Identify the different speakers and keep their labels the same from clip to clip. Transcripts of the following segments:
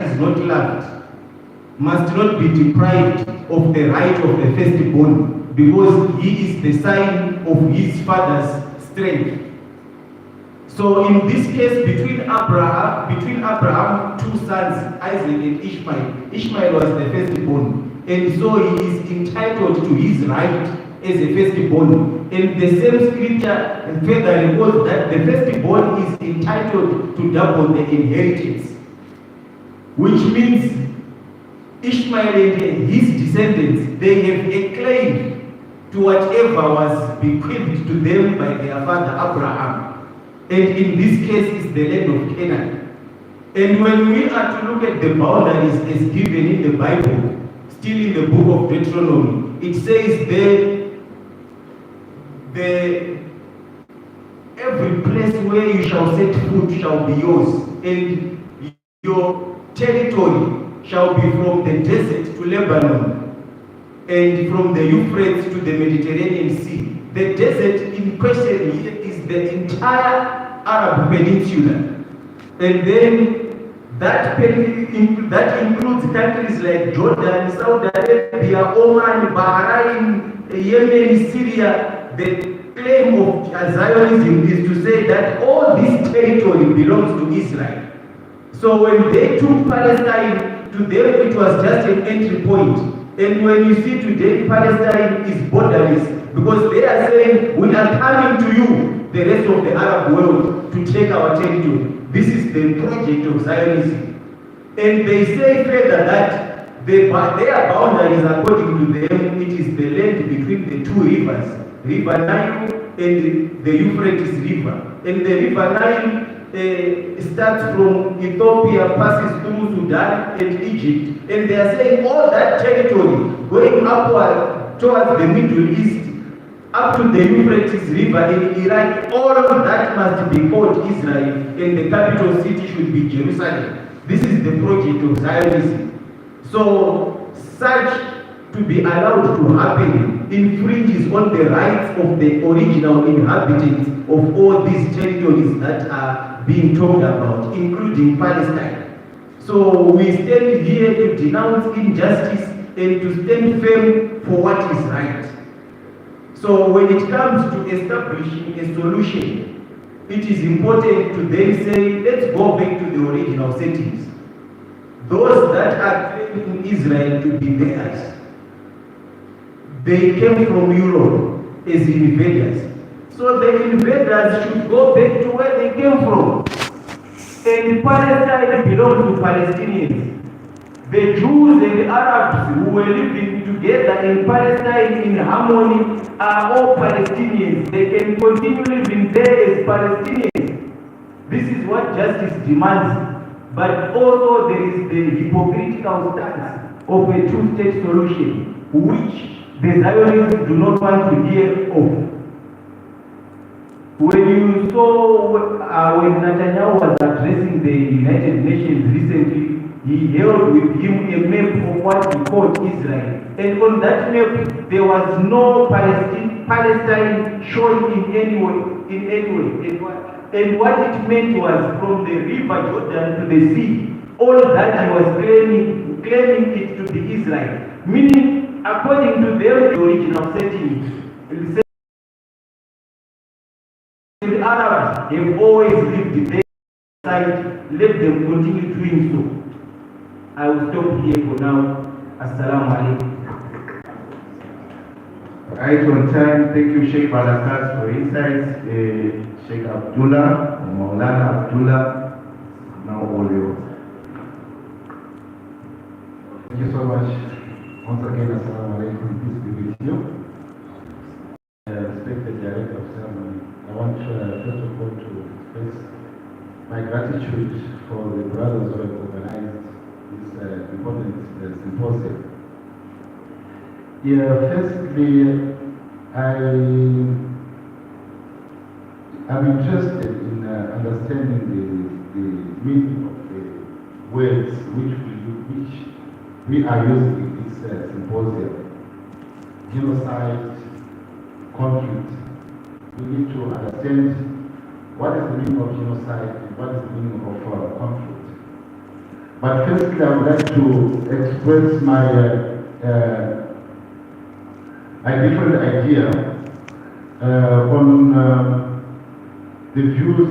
Speaker 1: is not loved must not be deprived of the right of the firstborn, because he is the sign of his father's strength. So in this case, between Abraham, two sons, Isaac and Ishmael. Ishmael was the firstborn, and so he is entitled to his right as a firstborn. And the same scripture further records that the firstborn is entitled to double the inheritance, which means Ishmael and his descendants, they have a claim to whatever was bequeathed to them by their father Abraham. And in this case, it's the land of Canaan. And when we are to look at the boundaries as given in the Bible, still in the book of Deuteronomy, it says every place where you shall set foot shall be yours, and your territory shall be from the desert to Lebanon, and from the Euphrates to the Mediterranean Sea. The desert in question here is the entire Arab Peninsula. And then that includes countries like Jordan, Saudi Arabia, Oman, Bahrain, Yemen, Syria. The claim of Zionism is to say that all this territory belongs to Israel. So when they took Palestine, to them it was just an entry point. And when you see today Palestine is borderless, because they are saying we are coming to you, the rest of the Arab world, to take our territory. This is the project of Zionism. And they say further that their boundaries, according to them, it is the land between the two rivers, River Nile and the Euphrates River. And the River Nile starts from Ethiopia, passes through Sudan and Egypt. And they are saying all that territory going upward towards the Middle East, up to the Euphrates River in Iraq, all of that must be called Israel, and the capital city should be Jerusalem. This is the project of Zionism. So, such to be allowed to happen infringes on the rights of the original inhabitants of all these territories that are being talked about, including Palestine. So we stand here to denounce injustice and to stand firm for what is right. So when it comes to establishing a solution, it is important to then say, let's go back to the original settings. Those that are claiming Israel to be theirs, they came from Europe as invaders. So the invaders should go back to where they came from. And Palestine belongs to Palestinians. The Jews and the Arabs who were living together in Palestine in harmony are all Palestinians. They can continue living there as Palestinians. This is what justice demands. But also there is the hypocritical stance of a two-state solution, which the Zionists do not want to hear of. When you saw when Netanyahu was addressing the United Nations recently, he held with him a map of what he called Israel. And on that map, there was no Palestine shown in any way. And what it meant was from the river Jordan to the sea, all that he was claiming it to be Israel. Meaning, according to their original setting, the Arabs have always lived there. Let them continue doing so. I will stop here for now. Assalamu alaikum.
Speaker 2: Right on time. Thank you, Sheikh Balakas, for insights. Sheikh Abdullah, Maulana Abdullah, now all yours.
Speaker 3: Thank you so much. Once again, assalamu alaikum. Peace be with you. Respected Director of Ceremony, I want first of all to express my gratitude for the brothers who have organized this important symposium. Yeah, firstly, I'm interested in understanding the meaning of the words which we are using in this symposium. Genocide, conflict. We need to understand what is the meaning of genocide and what is the meaning of conflict. But firstly, I would like to express my a different idea on the views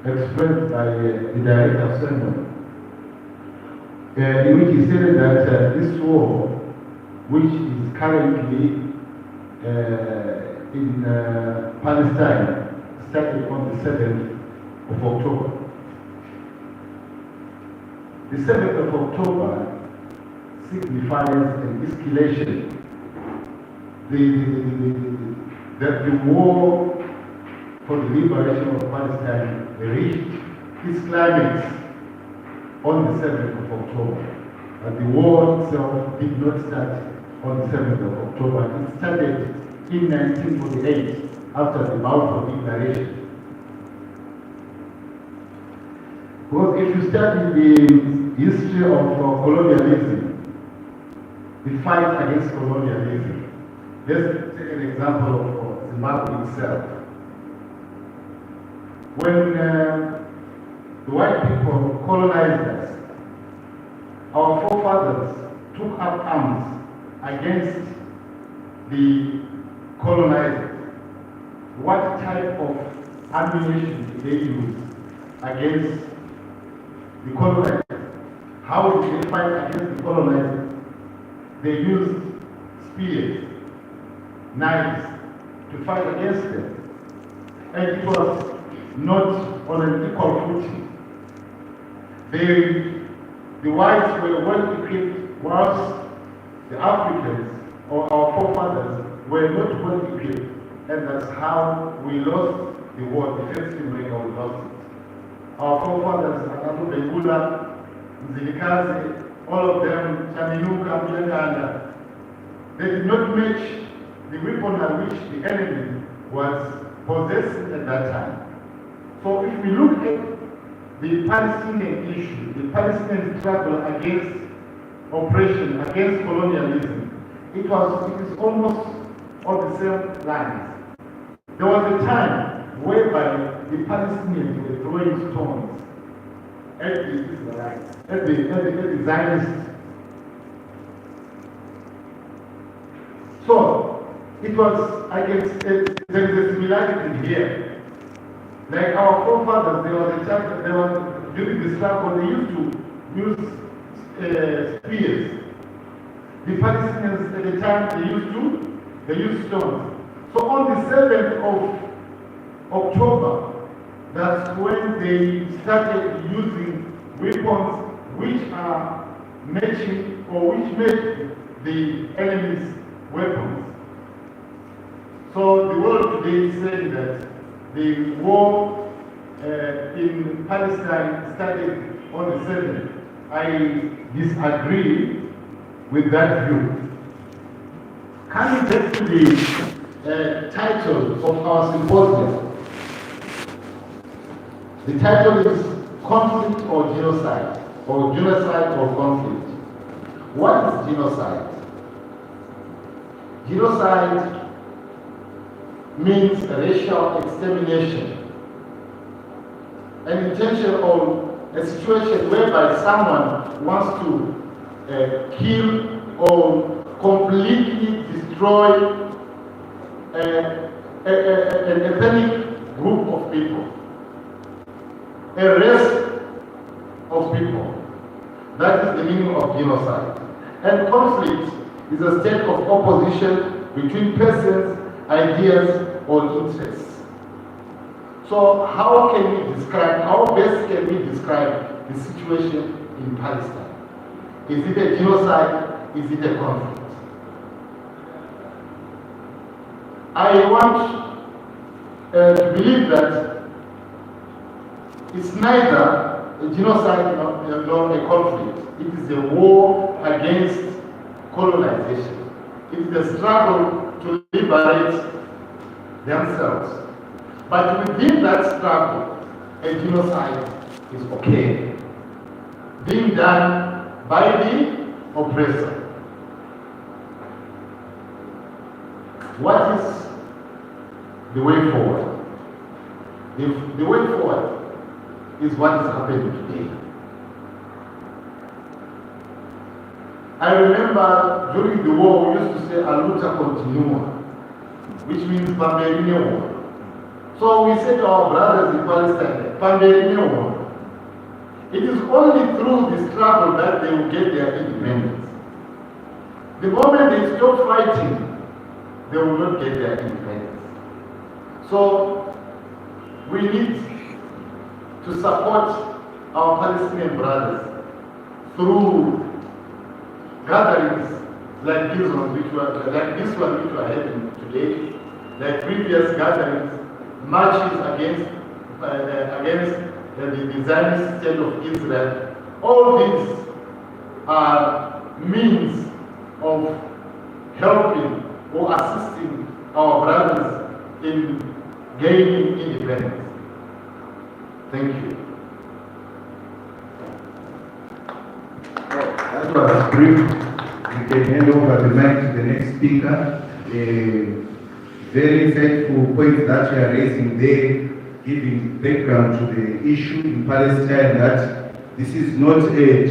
Speaker 3: expressed by the director of Symposium, in which he said that this war, which is currently in Palestine, started on the 7th of October. The 7th of October signifies an escalation. The war for the liberation of Palestine reached its climax on the 7th of October. But the war itself did not start on the 7th of October. It started in 1948 after the Balfour Declaration. Because if you study the history of colonialism, the fight against colonialism, let's take an example of Zimbabwe itself. When the white people colonized us, our forefathers took up arms against the colonizers. What type of ammunition did they use against the colonizers? How did they fight against the colonizers? They used spears, knives to fight against them. And it was not on an equal footing. The whites were well equipped, whilst the Africans or our forefathers were not well equipped. And that's how we lost the war. The first thing we lost it. Our forefathers, Anato Begula, Zilikazi, all of them, Chaminuka, Mjanganda, they did not match the weaponry which the enemy was possessing at that time. So if we look at the Palestinian issue, the Palestinian struggle against oppression, against colonialism, it is almost on the same lines. There was a time whereby the Palestinians were throwing stones at the Zionists. So it was against, there is a similarity here. Like our forefathers, there was a time, during the struggle, they used to use spears. The Palestinians at the time, they used stones. So on the 7th of October, that's when they started using weapons which are matching or which match the enemy's weapons. So the world today is saying that the war in Palestine started on the 7th. I disagree with that view. Coming back to the title of our symposium, the title is Conflict or Genocide, or Genocide or Conflict. What is genocide? Genocide means racial extermination, an intention or a situation whereby someone wants to kill or completely destroy an ethnic group of people, a race of people. That is the meaning of genocide. And conflict is a state of opposition between persons, ideas, or interests. So how best can we describe the situation in Palestine? Is it a genocide? Is it a conflict? I want to believe that it's neither a genocide nor a conflict. It is a war against colonization. It is a struggle to liberate themselves. But within that struggle, a genocide is okay, being done by the oppressor. What is the way forward? The way forward is what is happening today. I remember during the war we used to say "Aluta continua," which means Pamberine war. So we said to our brothers in Palestine, Pamberine war. It is only through the struggle that they will get their independence. The moment they stop fighting, they will not get their independence. So we need to support our Palestinian brothers through gatherings like this one which we are having today, like previous gatherings, marches against the Zionist state of Israel. All these are means of helping or assisting our brothers in gaining independence. Thank you.
Speaker 2: That was brief. We can hand over the mic to the next speaker. Very insightful points that you are raising there, giving background to the issue in Palestine, that this is not a